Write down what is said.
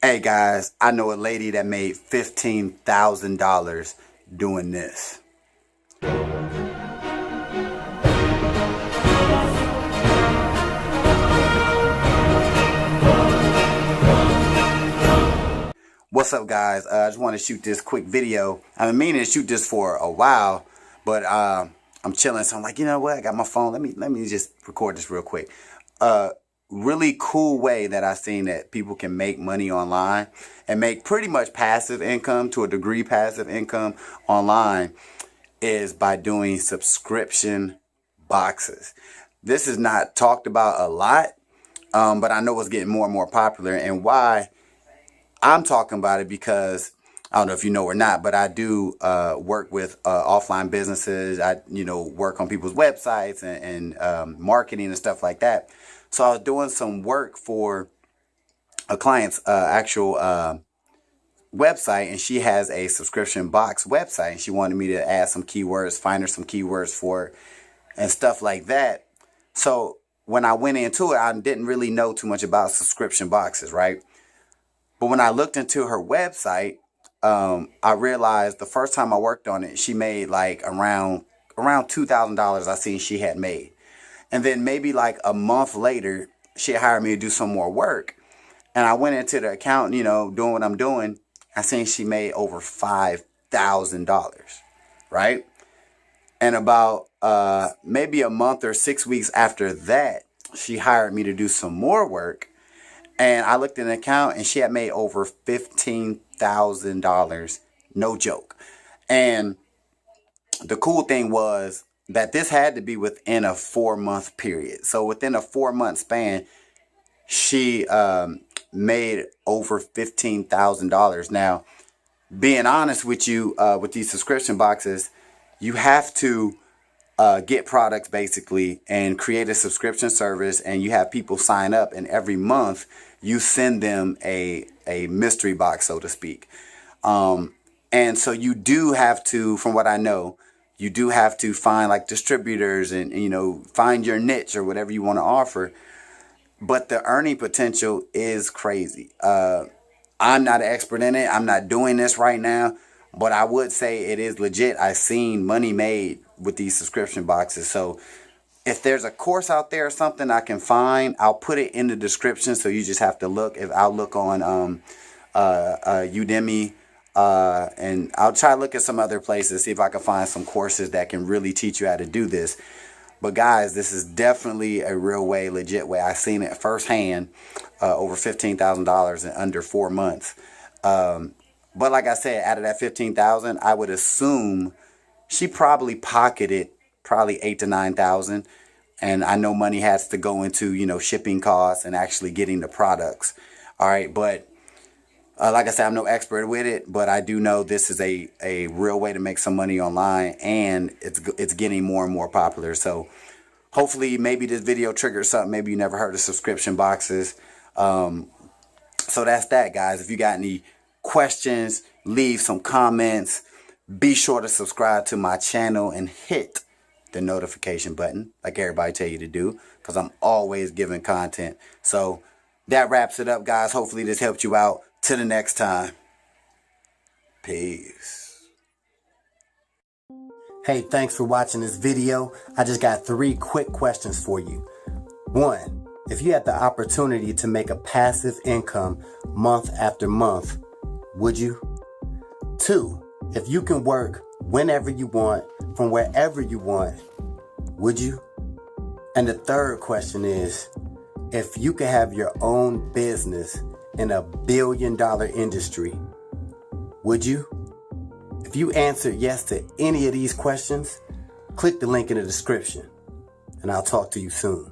Hey guys, I know a lady that made $15,000 doing this. What's up guys? I just want to shoot this quick video. I've been meaning to shoot this for a while, but I'm chilling, so I'm like, you know what? I got my phone. Let me just record this real quick. Really cool way that I've seen that people can make money online and make pretty much passive income, to a degree passive income online, is by doing subscription boxes. This is not talked about a lot, but I know it's getting more and more popular. And why I'm talking about it, because I don't know if you know or not, but I do work with offline businesses. I work on people's websites and marketing and stuff like that. So I was doing some work for a client's actual website, and she has a subscription box website, and she wanted me to add some keywords, find her some keywords for it, and stuff like that. So when I went into it, I didn't really know too much about subscription boxes, right? But when I looked into her website, I realized the first time I worked on it, she made like around $2,000 I seen she had made. And then maybe like a month later, she hired me to do some more work. And I went into the account, doing what I'm doing. I seen she made over $5,000, right? And about maybe a month or 6 weeks after that, she hired me to do some more work. And I looked in the account and she had made over $15,000. No joke. And the cool thing was that this had to be within a 4-month period. So within a 4-month span, she made over $15,000. Now, being honest with you, with these subscription boxes, you have to get products basically and create a subscription service, and you have people sign up, and every month you send them a mystery box, so to speak. And so you do have to, from what I know, you do have to find like distributors and find your niche or whatever you want to offer. But the earning potential is crazy. I'm not an expert in it. I'm not doing this right now, but I would say it is legit. I've seen money made with these subscription boxes. So if there's a course out there or something I can find, I'll put it in the description. So you just have to look. I'll look on Udemy. And I'll try to look at some other places, see if I can find some courses that can really teach you how to do this. But guys, this is definitely a real way, legit way. I've seen it firsthand, over $15,000 in under 4 months. But like I said, out of that $15,000, I would assume she probably pocketed probably $8,000 to $9,000. And I know money has to go into, shipping costs and actually getting the products. All right, but like I said, I'm no expert with it, but I do know this is a real way to make some money online, and it's getting more and more popular. So hopefully maybe this video triggers something. Maybe you never heard of subscription boxes. So that's that, guys. If you got any questions, leave some comments. Be sure to subscribe to my channel and hit the notification button like everybody tell you to do, because I'm always giving content. So that wraps it up, guys. Hopefully this helped you out. Till the next time. Peace. Hey, thanks for watching this video. I just got 3 quick questions for you. 1, if you had the opportunity to make a passive income month after month, would you? 2, if you can work whenever you want, from wherever you want, would you? And the 3rd question is, if you could have your own business in a billion-dollar industry, would you? If you answered yes to any of these questions, click the link in the description, and I'll talk to you soon.